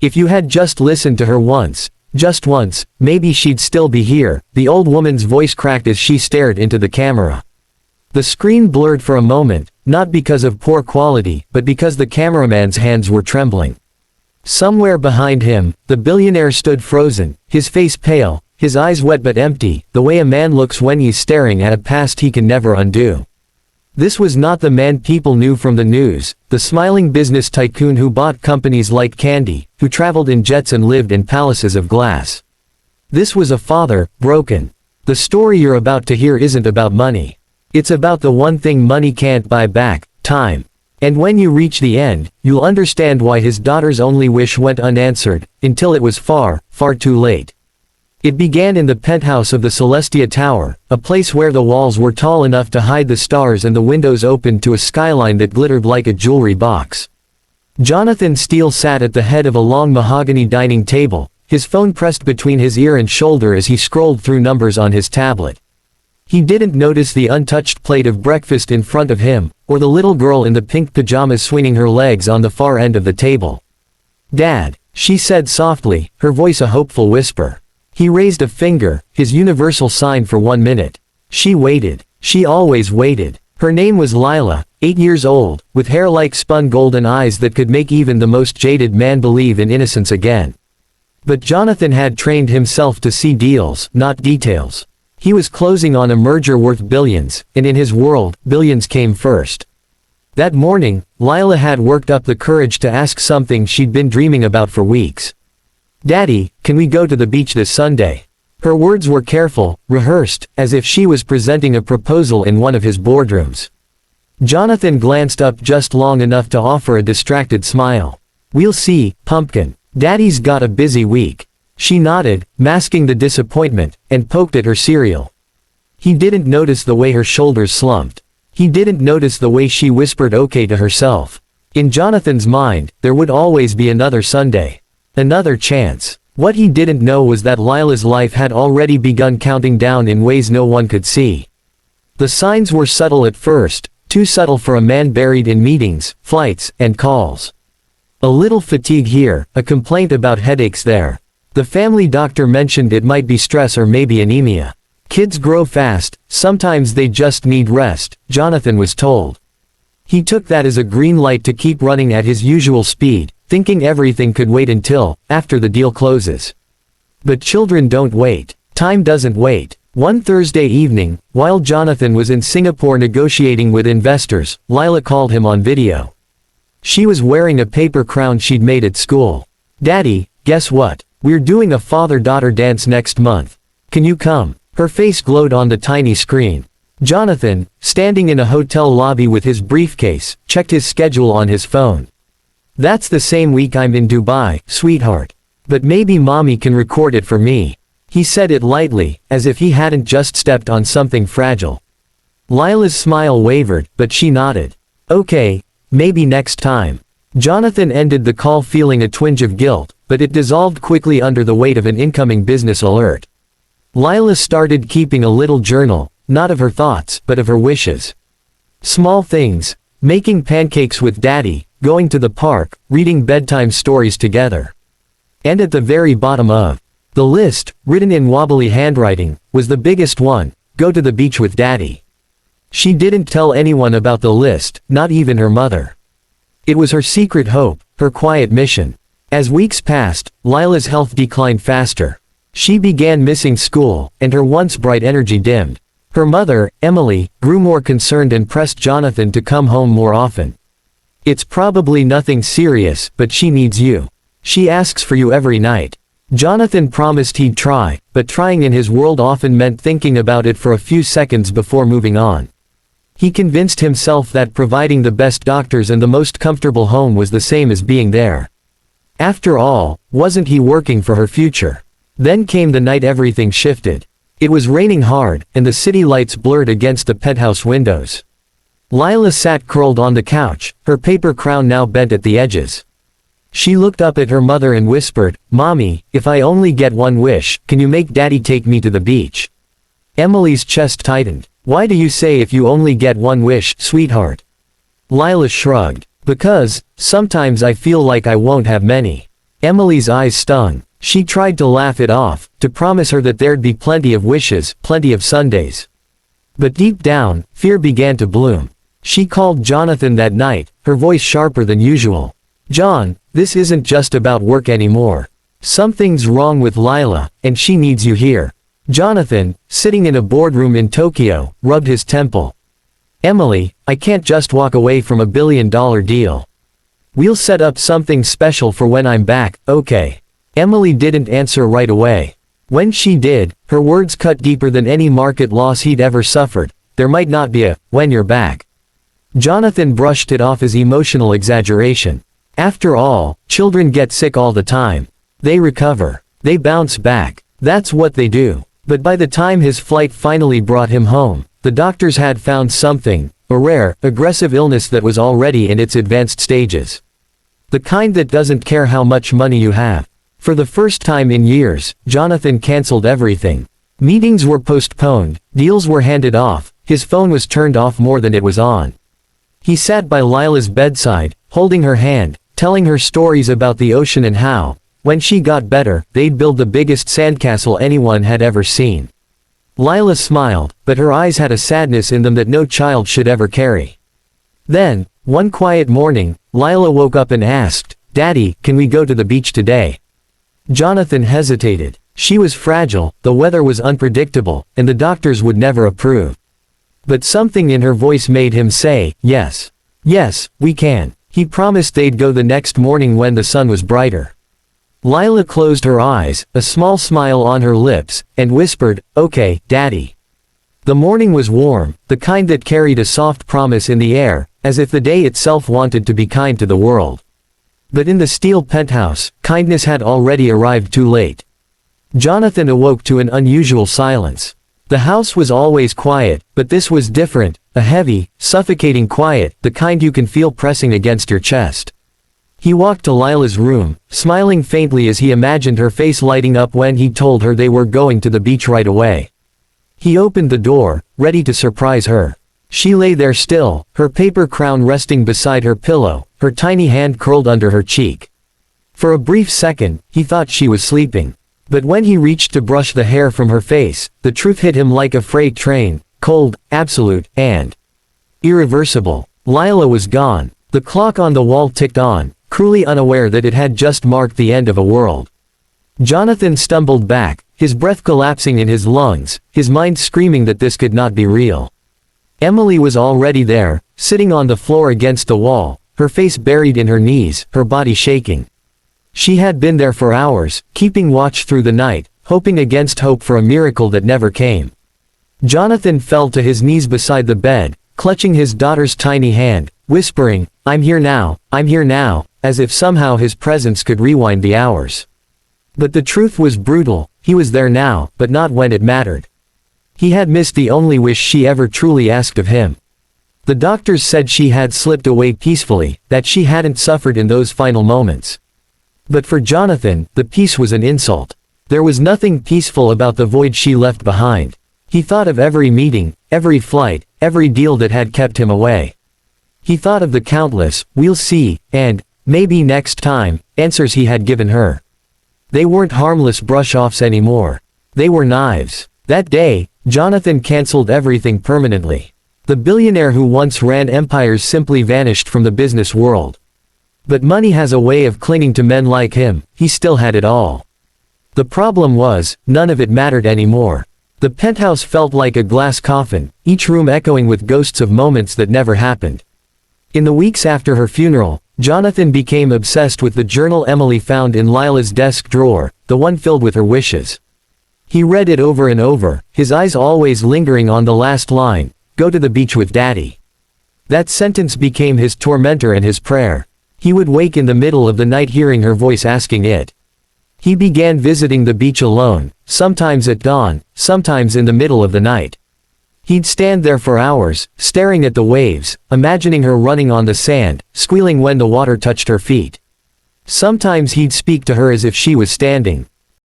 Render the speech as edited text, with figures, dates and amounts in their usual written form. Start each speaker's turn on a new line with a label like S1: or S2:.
S1: If you had just listened to her once, just once, maybe she'd still be here, the old woman's voice cracked as she stared into the camera. The screen blurred for a moment, not because of poor quality, but because the cameraman's hands were trembling. Somewhere behind him, the billionaire stood frozen, his face pale, his eyes wet but empty, the way a man looks when he's staring at a past he can never undo. This was not the man people knew from the news, the smiling business tycoon who bought companies like candy, who traveled in jets and lived in palaces of glass. This was a father, broken. The story you're about to hear isn't about money. It's about the one thing money can't buy back, time. And when you reach the end, you'll understand why his daughter's only wish went unanswered, until it was far, far too late. It began in the penthouse of the Celestia Tower, a place where the walls were tall enough to hide the stars and the windows opened to a skyline that glittered like a jewelry box. Jonathan Steele sat at the head of a long mahogany dining table, his phone pressed between his ear and shoulder as he scrolled through numbers on his tablet. He didn't notice the untouched plate of breakfast in front of him, or the little girl in the pink pajamas swinging her legs on the far end of the table. "Dad," she said softly, her voice a hopeful whisper. He raised a finger, his universal sign for 1 minute. She waited. She always waited. Her name was Lila, 8 years old, with hair like spun gold and eyes that could make even the most jaded man believe in innocence again. But Jonathan had trained himself to see deals, not details. He was closing on a merger worth billions, and in his world, billions came first. That morning, Lila had worked up the courage to ask something she'd been dreaming about for weeks. "Daddy, can we go to the beach this Sunday?" Her words were careful, rehearsed, as if she was presenting a proposal in one of his boardrooms. Jonathan glanced up just long enough to offer a distracted smile. "We'll see, pumpkin. Daddy's got a busy week." She nodded, masking the disappointment, and poked at her cereal. He didn't notice the way her shoulders slumped. He didn't notice the way she whispered okay to herself. In Jonathan's mind, there would always be another Sunday. Another chance. What he didn't know was that Lila's life had already begun counting down in ways no one could see. The signs were subtle at first, too subtle for a man buried in meetings, flights, and calls. A little fatigue here, a complaint about headaches there. The family doctor mentioned it might be stress or maybe anemia. Kids grow fast, sometimes they just need rest, Jonathan was told. He took that as a green light to keep running at his usual speed, thinking everything could wait until, after the deal closes. But children don't wait. Time doesn't wait. One Thursday evening, while Jonathan was in Singapore negotiating with investors, Lila called him on video. She was wearing a paper crown she'd made at school. "Daddy, guess what? We're doing a father-daughter dance next month. Can you come?" Her face glowed on the tiny screen. Jonathan, standing in a hotel lobby with his briefcase, checked his schedule on his phone. "That's the same week I'm in Dubai, sweetheart. But maybe mommy can record it for me." He said it lightly, as if he hadn't just stepped on something fragile. Lila's smile wavered, but she nodded. "Okay, maybe next time." Jonathan ended the call feeling a twinge of guilt, but it dissolved quickly under the weight of an incoming business alert. Lila started keeping a little journal, not of her thoughts, but of her wishes. Small things. Making pancakes with Daddy, going to the park, reading bedtime stories together. And at the very bottom of the list, written in wobbly handwriting, was the biggest one: go to the beach with Daddy. She didn't tell anyone about the list, not even her mother. It was her secret hope, her quiet mission. As weeks passed, Lila's health declined faster. She began missing school, and her once bright energy dimmed. Her mother, Emily, grew more concerned and pressed Jonathan to come home more often. "It's probably nothing serious, but she needs you. She asks for you every night." Jonathan promised he'd try, but trying in his world often meant thinking about it for a few seconds before moving on. He convinced himself that providing the best doctors and the most comfortable home was the same as being there. After all, wasn't he working for her future? Then came the night everything shifted. It was raining hard, and the city lights blurred against the penthouse windows. Lila sat curled on the couch, her paper crown now bent at the edges. She looked up at her mother and whispered, "Mommy, if I only get one wish, can you make Daddy take me to the beach?" Emily's chest tightened. "Why do you say if you only get one wish, sweetheart?" Lila shrugged. "Because, sometimes I feel like I won't have many." Emily's eyes stung. She tried to laugh it off, to promise her that there'd be plenty of wishes, plenty of Sundays. But deep down, fear began to bloom. She called Jonathan that night, her voice sharper than usual. "John, this isn't just about work anymore. Something's wrong with Lila, and she needs you here." Jonathan, sitting in a boardroom in Tokyo, rubbed his temple. "Emily, I can't just walk away from a $1 billion deal. We'll set up something special for when I'm back, okay?" Emily didn't answer right away. When she did, her words cut deeper than any market loss he'd ever suffered. "There might not be a, when you're back." Jonathan brushed it off as emotional exaggeration. After all, children get sick all the time. They recover. They bounce back. That's what they do. But by the time his flight finally brought him home, the doctors had found something, a rare, aggressive illness that was already in its advanced stages. The kind that doesn't care how much money you have. For the first time in years, Jonathan canceled everything. Meetings were postponed, deals were handed off, his phone was turned off more than it was on. He sat by Lila's bedside, holding her hand, telling her stories about the ocean and how, when she got better, they'd build the biggest sandcastle anyone had ever seen. Lila smiled, but her eyes had a sadness in them that no child should ever carry. Then, one quiet morning, Lila woke up and asked, "Daddy, can we go to the beach today?" Jonathan hesitated. She was fragile, the weather was unpredictable, and the doctors would never approve. But something in her voice made him say, "Yes. Yes, we can." He promised they'd go the next morning when the sun was brighter. Lila closed her eyes, a small smile on her lips, and whispered, "Okay, Daddy." The morning was warm, the kind that carried a soft promise in the air, as if the day itself wanted to be kind to the world. But in the steel penthouse, kindness had already arrived too late. Jonathan awoke to an unusual silence. The house was always quiet, but this was different, a heavy, suffocating quiet, the kind you can feel pressing against your chest. He walked to Lila's room, smiling faintly as he imagined her face lighting up when he told her they were going to the beach right away. He opened the door, ready to surprise her. She lay there still, her paper crown resting beside her pillow, her tiny hand curled under her cheek. For a brief second, he thought she was sleeping. But when he reached to brush the hair from her face, the truth hit him like a freight train, cold, absolute, and irreversible. Lila was gone. The clock on the wall ticked on, cruelly unaware that it had just marked the end of a world. Jonathan stumbled back, his breath collapsing in his lungs, his mind screaming that this could not be real. Emily was already there, sitting on the floor against the wall, her face buried in her knees, her body shaking. She had been there for hours, keeping watch through the night, hoping against hope for a miracle that never came. Jonathan fell to his knees beside the bed, clutching his daughter's tiny hand, whispering, I'm here now, as if somehow his presence could rewind the hours. But the truth was brutal, he was there now, but not when it mattered. He had missed the only wish she ever truly asked of him. The doctors said she had slipped away peacefully, that she hadn't suffered in those final moments. But for Jonathan, the peace was an insult. There was nothing peaceful about the void she left behind. He thought of every meeting, every flight, every deal that had kept him away. He thought of the countless, "we'll see," and "maybe next time," answers he had given her. They weren't harmless brush-offs anymore. They were knives. That day, Jonathan canceled everything permanently. The billionaire who once ran empires simply vanished from the business world. But money has a way of clinging to men like him. He still had it all. The problem was, none of it mattered anymore. The penthouse felt like a glass coffin, each room echoing with ghosts of moments that never happened. In the weeks after her funeral, Jonathan became obsessed with the journal Emily found in Lila's desk drawer, the one filled with her wishes. He read it over and over, his eyes always lingering on the last line, "Go to the beach with Daddy." That sentence became his tormentor and his prayer. He would wake in the middle of the night hearing her voice asking it. He began visiting the beach alone, sometimes at dawn, sometimes in the middle of the night. He'd stand there for hours, staring at the waves, imagining her running on the sand, squealing when the water touched her feet. Sometimes he'd speak to her as if she was standing